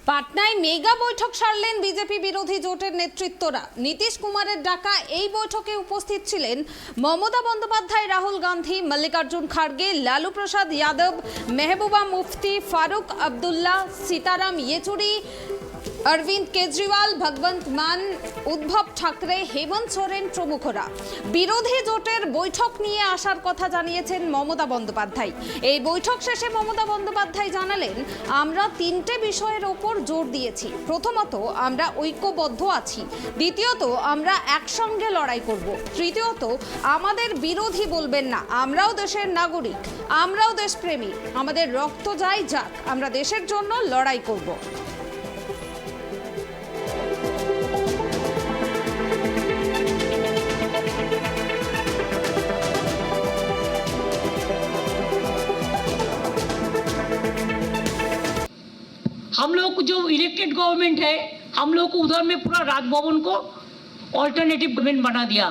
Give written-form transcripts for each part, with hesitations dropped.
পাটনায় mega বৈঠক সারলেন BJP বিরোধী জোটের নেতৃত্বরা। নীতিশ কুমারের ডাকা এই বৈঠকে উপস্থিত ছিলেন মমতা বন্দ্যোপাধ্যায়, রাহুল গান্ধী, মল্লিকার্জুন খাড়গে, লালু প্রসাদ যাদব, মেহবুবা মুফতি, ফারুক আবদুল্লাহ, সীতারাম ইয়েচুরি, অরবিন্দ কেজরিওয়াল, ভগবন্ত মান, উদ্ধব ঠাকরে, হেমন্ত সোরেন প্রমুখরা। বিরোধী জোটের বৈঠক নিয়ে আসার কথা জানিয়েছেন মমতা বন্দ্যোপাধ্যায়। এই বৈঠক শেষে মমতা বন্দ্যোপাধ্যায় জানালেন, আমরা তিনটে বিষয়ের ওপর জোর দিয়েছি। প্রথমত, আমরা ঐক্যবদ্ধ আছি। দ্বিতীয়ত, আমরা একসঙ্গে লড়াই করব। তৃতীয়ত, আমাদের বিরোধী বলবেন না। আমরাও দেশের নাগরিক, আমরাও দেশপ্রেমী। আমাদের রক্ত যাই যাক, আমরা দেশের জন্য লড়াই করব। हम लोग जो इलेक्टेड गवर्नमेंट है, हम लोग को उधर में पूरा राजभवन को ऑल्टरनेटिव गवर्नमेंट बना दिया।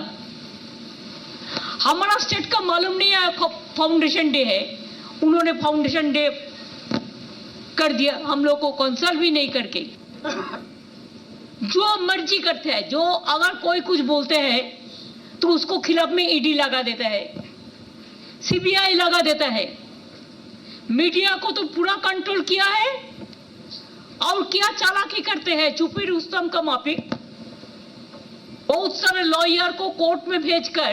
हमारा स्टेट का मालूम नहीं है फाउंडेशन डे है, उन्होंने फाउंडेशन डे कर दिया, हम लोग को कंसल्ट भी नहीं करके। जो मर्जी करते हैं, जो अगर कोई कुछ बोलते हैं तो उसको खिलाफ में ईडी लगा देता है, सीबीआई लगा देता है। मीडिया को तो पूरा कंट्रोल किया है और क्या चालाकी करते हैं, छुपी रुस्तम का माफिक। बहुत सारे लॉयर को कोर्ट में भेजकर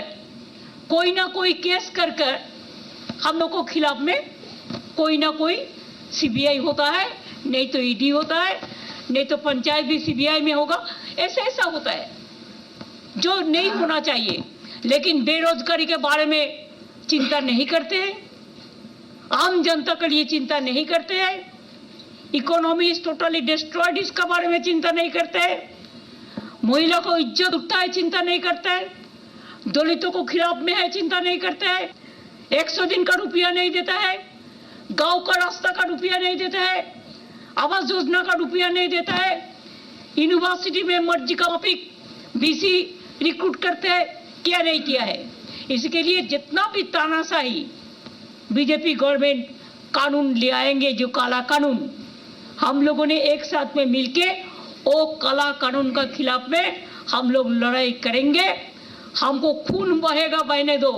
कोई ना कोई केस कर कर हम लोग को खिलाफ में कोई ना कोई सीबीआई होता है, नहीं तो ईडी होता है, नहीं तो पंचायत भी सीबीआई में होगा। ऐसा होता है जो नहीं होना चाहिए। लेकिन बेरोजगारी के बारे में चिंता नहीं करते हैं, आम जनता के लिए चिंता नहीं करते हैं, इकोनॉमी इज टोटली डिस्ट्रॉयड इसका बारे में चिंता नहीं करते हैं, महिला को इज्जत उठता है चिंता नहीं करते हैं, दलितों को खिलाफ में है चिंता नहीं करते हैं, 100 दिन का रुपया नहीं देता है, गांव का रास्ता का रुपया नहीं देता है, आवास योजना का रुपया नहीं देता है, यूनिवर्सिटी में मर्जी का माफिक बीसी रिक्रूट करते हैं, क्या नहीं किया है। इसके लिए जितना भी तानाशाही बीजेपी गवर्नमेंट कानून ले आएंगे, जो काला कानून, हम लोगों ने एक साथ में मिलके वो काला कानून का खिलाफ में हम लोग लड़ाई करेंगे। हमको खून बहेगा बहने दो,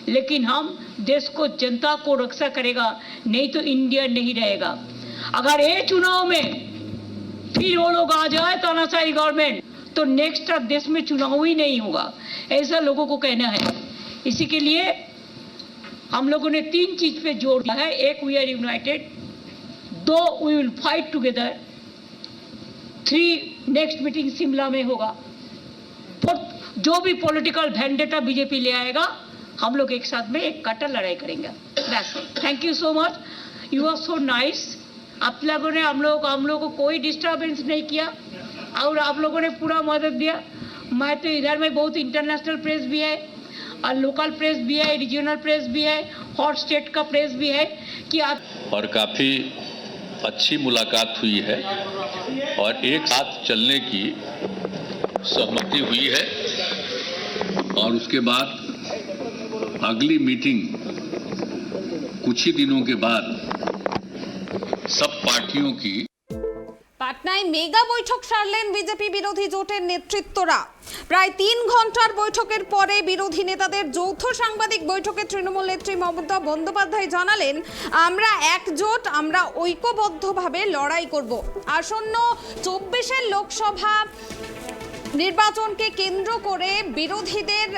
लेकिन हम देश को, जनता को रक्षा करेगा, नहीं तो इंडिया नहीं रहेगा। अगर ये चुनाव में फिर वो लोग आ जाए तानाशाही गवर्नमेंट, तो नेक्स्ट देश में चुनाव ही नहीं होगा, ऐसा लोगों को कहना है। इसी के लिए हम लोगों ने 3 चीज पे जोर दिया है। एक, we are united. 2, we will fight together. 3, next meeting Shimla में होगा। 4, जो भी पॉलिटिकल वेंडेटा बीजेपी ले आएगा, हम लोग एक साथ में एक कट्टर लड़ाई करेंगे। Thank you so much, you are so nice. आप लोगों ने हम लोग को कोई डिस्टर्बेंस नहीं किया और आप लोगों ने पूरा मदद दिया। मैं तो इधर में बहुत इंटरनेशनल प्रेस भी है और लोकल प्रेस भी है, रीजनल प्रेस भी है, हॉट स्टेट का प्रेस भी है कि आप, और काफ़ी अच्छी मुलाकात हुई है और एक साथ चलने की सहमति हुई है। और उसके बाद अगली मीटिंग कुछ ही दिनों के बाद सब पार्टियों की। পাটনায় মেগা বৈঠক সারলেন বিজেপি বিরোধী জোটের নেতৃত্বরা। প্রায় 3 ঘন্টার বৈঠকের পরে বিরোধী নেতাদের যৌথ সাংবাদিক বৈঠকে তৃণমূল নেত্রী মমতা বন্দ্যোপাধ্যায় জানালেন, আমরা একজোট, আমরা ঐক্যবদ্ধভাবে লড়াই করব। আসন্ন 24-এর লোকসভা নির্বাচনকে কেন্দ্র করে বিরোধীদের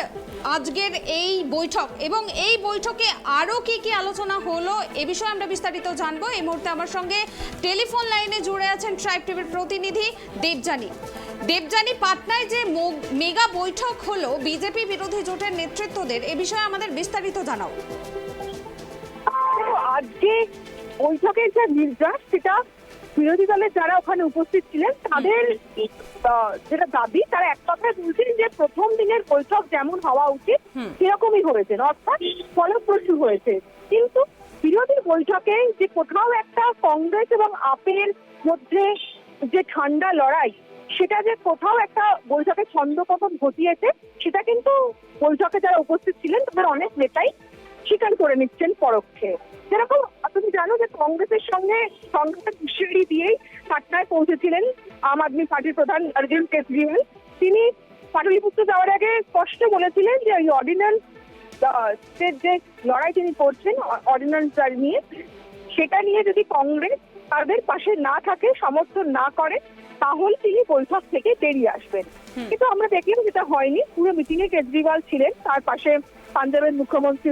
আজকের এই বৈঠক, এবং এই বৈঠকে আরও কি আলোচনা হলো এ বিষয়ে আমরা বিস্তারিত জানবো। এই মুহূর্তে আমার সঙ্গে টেলিফোন লাইনে জুড়ে আছেন ট্রাইব টিভির প্রতিনিধি দেবযানী। পাটনায় যে মেগা বৈঠক হলো বিজেপি বিরোধী জোটের নেতৃত্বদের, এ বিষয়ে আমাদের বিস্তারিত জানাও। আজকে বৈঠকের যে নির্দেশ, সেটা বিরোধী দলের যারা ওখানে উপস্থিত ছিলেন তাদের যেটা দাবি, তারা এক কথায় বলছেন যে প্রথম দিনের বৈঠক যেমন হওয়া উচিত সেরকমই হয়েছে, অর্থাৎ ফলপ্রসূ হয়েছে। কিন্তু বিরোধী বৈঠকে যে কোথাও একটা কংগ্রেস এবং আপের মধ্যে যে ঠান্ডা লড়াই, সেটা যে কোথাও একটা বৈঠকে ছন্দপতন ঘটিয়েছে, সেটা কিন্তু বৈঠকে যারা উপস্থিত ছিলেন তাদের অনেক নেতাই স্বীকার করে নিচ্ছেন পরোক্ষে। যেরকম তুমি জানো যে কংগ্রেসের সঙ্গে সংঘাতের হুঁশিয়ারি দিয়েই পাটনায় পৌঁছেছিলেন আম আদমি পার্টির প্রধান অরবিন্দ কেজরিওয়াল। তিনি পাটলিপুত্র যাওয়ার আগে স্পষ্ট বলেছিলেন যে এই অর্ডিন্যান্স যে লড়াই তিনি করছেন অর্ডিন্যান্স নিয়ে, সেটা নিয়ে যদি কংগ্রেস তাদের পাশে না থাকে, সমর্থন না করে, তাহলে তিনি বৈঠক থেকে বেরিয়ে আসবেন। কিন্তু আমরা দেখলাম যেটা হয়নি। পুরো মিটিং এ কেজরিওয়াল ছিলেন, তার পাশে পাঞ্জাবের মুখ্যমন্ত্রী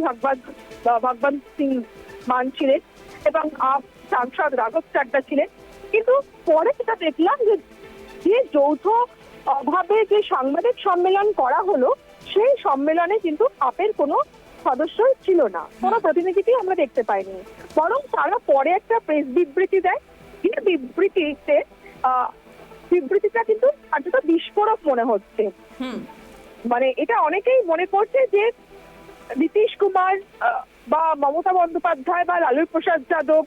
ভগবন্ত সিং মান ছিলেন এবং সাংসদ রাঘব চাড্ডা ছিলেন। কিন্তু পরে যেটা দেখলাম যে যৌথ অভাবে যে সাংবাদিক সম্মেলন করা হলো, সেই সম্মেলনে কিন্তু আপের কোনো সদস্য ছিল না, কোনো প্রতিনিধিকেই আমরা দেখতে পাইনি। বরং তারা পরে একটা প্রেস বিবৃতি দেয়। এই বিবৃতিটা কিন্তু কার্যত বিস্ফোরক মনে হচ্ছে। মানে এটা অনেকেই মনে করছে যে নীতিশ কুমার বা মমতা বন্দ্যোপাধ্যায় বা লালু প্রসাদ যাদব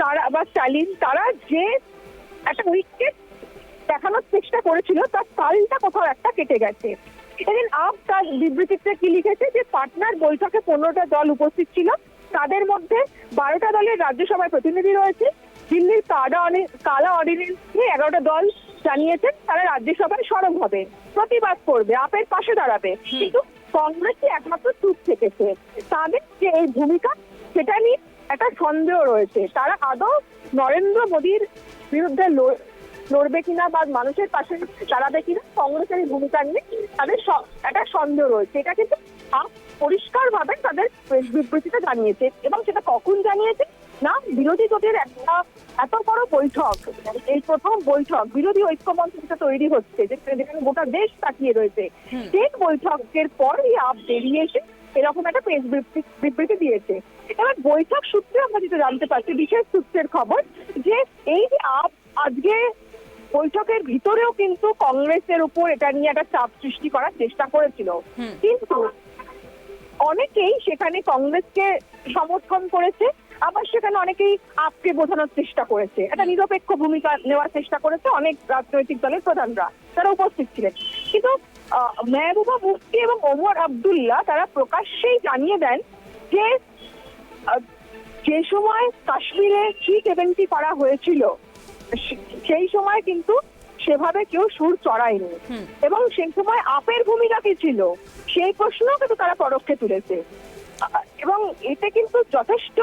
তারা বা স্টালিন, তারা যে একটা উইকেট দেখানোর চেষ্টা করেছিল, তার তালটা কোথাও একটা কেটে গেছে। আপ তার বিবৃতিতে কি লিখেছে যে পাটনার বৈঠকে 15টা দল উপস্থিত ছিল, তাদের মধ্যে 12টা দলের রাজ্যসভায় প্রতিনিধি রয়েছে। দিল্লির কালা অর্ডিন্যান্স নিয়ে 11টা দল জানিয়েছেন তারা রাজ্যসভায় সরব হবে, প্রতিবাদ করবে, আপের পাশে দাঁড়াবে। কিন্তু কংগ্রেসই একমাত্র চুপ থেকেছে। তাদের যে এই ভূমিকা, সেটা নিয়ে একটা সন্দেহ রয়েছে। তারা আদৌ নরেন্দ্র মোদীর বিরুদ্ধে লড়বে কিনা বা মানুষের পাশে দাঁড়াবে কিনা, কংগ্রেসের এই ভূমিকা নিয়ে তাদের একটা সন্দেহ রয়েছে। এটা কিন্তু পরিষ্কার ভাবে তাদের বিবৃতিতে জানিয়েছে। এবং সেটা কখন জানিয়েছে না, বিরোধী জোটের একটা এত বড় বৈঠক, এই প্রথম বৈঠক বিরোধী ঐক্যমঞ্চ যেটা তৈরি হচ্ছে, যেখানে গোটা দেশ তাকিয়ে রয়েছে, সেই বৈঠকের পরই আপ বেরিয়ে এসে এরকম একটা প্রেস বিবৃতি দিয়েছে। এবার বৈঠক সূত্রে আমরা যেটা জানতে পারছি, বিশেষ সূত্রের খবর, যে এই যে আপ আজকে বৈঠকের ভিতরেও কিন্তু কংগ্রেসের উপর এটা নিয়ে একটা চাপ সৃষ্টি করার চেষ্টা করেছিল। কিন্তু অনেকেই সেখানে কংগ্রেসকে সমর্থন করেছে, আবার সেখানে অনেকেই আপকে বোঝানোর চেষ্টা করেছে, একটা নিরপেক্ষ ভূমিকা নেওয়ার চেষ্টা করেছে অনেক রাজনৈতিক দলের প্রধানরা, তারা উপস্থিত ছিলেন। কিন্তু মেহবুবা মুফতি এবং ওমর আব্দুল্লাহ তারা প্রকাশ্যেই জানিয়ে দেন যে যে সময় কাশ্মীরে G70 করা হয়েছিল, সেই সময় কিন্তু সেভাবে কেউ সুর চড়ায়নি, এবং সেই সময় আপের ভূমিকা কি ছিল সেই প্রশ্নও কিন্তু তারা পরোক্ষে তুলেছে। এবং এতে কিন্তু যথেষ্ট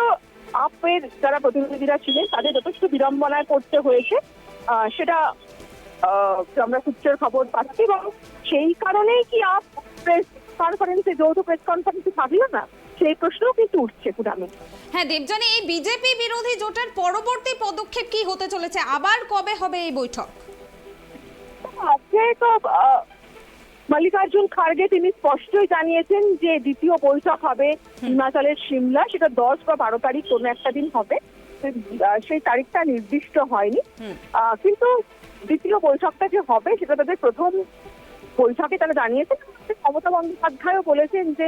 আপের যারা প্রতিনিধিরা ছিলেন তাদের যথেষ্ট বিড়ম্বনায় পড়তে হয়েছে, সেটা আমরা সূত্রের খবর পাচ্ছি। এবং সেই কারণেই কি আপ প্রেস কনফারেন্সে, যৌথ প্রেস কনফারেন্সে থাকলো না, সেই প্রশ্নও কিন্তু উঠছে পুরানো। হ্যাঁ দেবযানী, এই বিজেপি বিরোধী জোটের পরবর্তী পদক্ষেপ কি হতে চলেছে? আবার কবে হবে এই বৈঠক? আজকে তো মল্লিকার্জুন খাড়গে তিনি স্পষ্টই জানিয়েছেন যে দ্বিতীয় বৈঠক হবে হিমাচলের সিমলা, সেটা 10 বা 12 তারিখ কোনো একটা দিন হবে। সেই তারিখটা নির্দিষ্ট হয়নি, কিন্তু দ্বিতীয় বৈঠকটা যে হবে সেটা তাদের প্রথম বৈঠকে তারা জানিয়েছেন। মমতা বন্দ্যোপাধ্যায়ও বলেছেন যে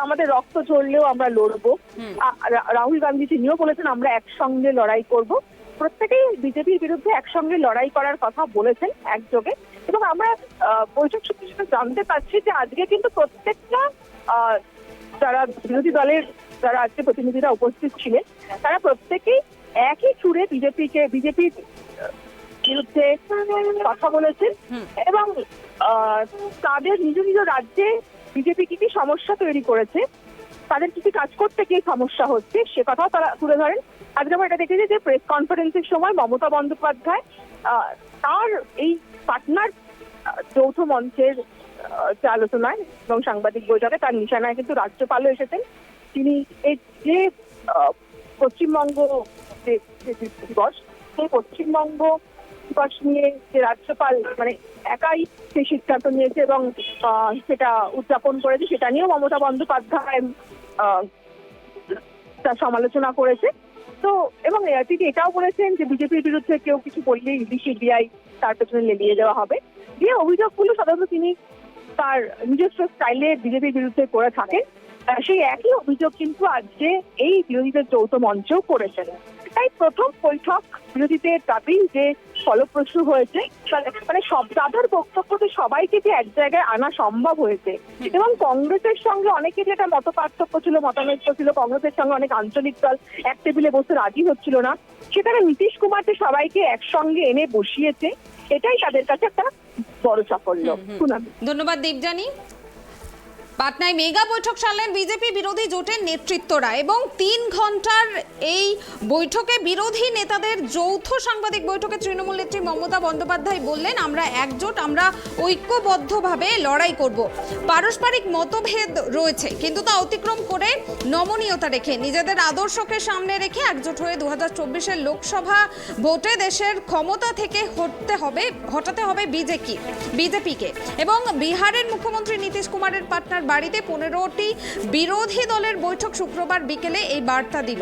আমাদের রক্ত ঝরলেও আমরা লড়বো। রাহুল গান্ধী তিনিও বলেছেন আমরা একসঙ্গে লড়াই করব। প্রত্যেকেই বিজেপির বিরুদ্ধে একসঙ্গে লড়াই করার কথা বলেছেন একযোগে। এবং আমরা বৈঠক সূত্রে জানতে পারছি যে আজকে কিন্তু প্রত্যেকটা যারা বিরোধী দলের যারা আজকে প্রতিনিধিরা উপস্থিত ছিলেন, তারা প্রত্যেকেই একই সুরে বিজেপির বিরুদ্ধে কথা বলেছেন এবং তাদের নিজ নিজ রাজ্যে বিজেপি কি কি সমস্যা তৈরি করেছে, তাদের কি কি কাজ করতে গিয়ে সমস্যা হচ্ছে, সে কথাও তারা তুলে ধরেন। আজকে আমরা এটা দেখেছি যে প্রেস কনফারেন্সের সময় মমতা বন্দ্যোপাধ্যায় তার এই পাটনার যৌথ মঞ্চের যে আলোচনায় এবং সাংবাদিক বৈঠকে তার নিশানায় কিন্তু রাজ্যপালও এসেছেন। তিনি এই যে পশ্চিমবঙ্গ যে দিবস, সেই পশ্চিমবঙ্গ দিবস নিয়ে যে রাজ্যপাল মানে একাই সেই সিদ্ধান্ত নিয়েছে এবং সেটা উদযাপন করেছে, সেটা নিয়েও মমতা বন্দ্যোপাধ্যায় তার সমালোচনা করেছে। তো এবং তিনি এটাও বলেছেন যে বিজেপির বিরুদ্ধে কেউ কিছু বললেই ইডি সিবিআই তার পেছনে লেলিয়ে দেওয়া হবে। যে অভিযোগগুলো সাধারণত তিনি তার নিজস্ব স্টাইলে বিজেপির বিরুদ্ধে করে থাকেন, সেই একই অভিযোগ কিন্তু আজকে এই বিরোধীদের যৌথ মঞ্চেও করেছেন। এটাই প্রথম বৈঠক বিরোধীদের দাবি যে ফলপ্রসূ হয়েছে, মানে সব দাদার বক্তব্যতে সবাইকে যে এক জায়গায় আনা সম্ভব হয়েছে। এবং কংগ্রেসের সঙ্গে অনেকের যেটা মত পার্থক্য ছিল, মতানৈক্য ছিল, কংগ্রেসের সঙ্গে অনেক আঞ্চলিক দল এক টেবিলে বসে রাজি হচ্ছিল না, সেখানে নীতিশ কুমার যে সবাইকে একসঙ্গে এনে বসিয়েছে, এটাই তাদের কাছে একটা বড় সাফল্য। শুনানি। ধন্যবাদ দীপজানি। পাটনায় মেগা বৈঠক সারলেন বিজেপি বিরোধী জোটের নেতৃত্বরা এবং 3 ঘন্টার এই বৈঠকে বিরোধী নেতাদের যৌথ সাংবাদিক বৈঠকে তৃণমূল নেত্রী মমতা বন্দ্যোপাধ্যায় বললেন, আমরা একজোট, আমরা ঐক্যবদ্ধভাবে লড়াই করব। পারস্পরিক মতভেদ রয়েছে কিন্তু তা অতিক্রম করে নমনীয়তা রেখে নিজেদের আদর্শকে সামনে রেখে একজোট হয়ে 2024-এর লোকসভা ভোটে দেশের ক্ষমতা থেকে হটাতে হবে বিজেপিকে। এবং বিহারের মুখ্যমন্ত্রী নীতিশ কুমারের পাটনার বাড়িতে 15টি বিরোধী দলের বৈঠক শুক্রবার বিকেলে এই বার্তা দিল,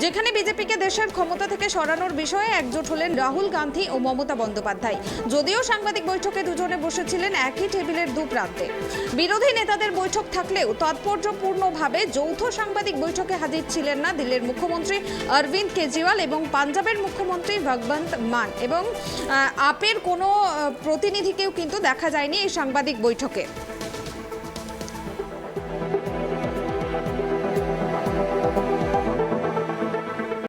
যেখানে বিজেপিকে দেশের ক্ষমতা থেকে সরানোর বিষয়ে একজোট হলেন রাহুল গান্ধী ও মমতা বন্দ্যোপাধ্যায়। যদিও সাংবাদিক বৈঠকে দুজনে বসেছিলেন একই টেবিলের দুপ্রান্তে। বিরোধী নেতাদের বৈঠক থাকলেও তাৎপর্যপূর্ণভাবে যৌথ সাংবাদিক বৈঠকে হাজির ছিলেন না দিল্লির মুখ্যমন্ত্রী অরবিন্দ কেজরিওয়াল এবং পাঞ্জাবের মুখ্যমন্ত্রী ভগবন্ত মান, এবং আপের কোনো প্রতিনিধিকেও কিন্তু দেখা যায়নি এই সাংবাদিক বৈঠকে।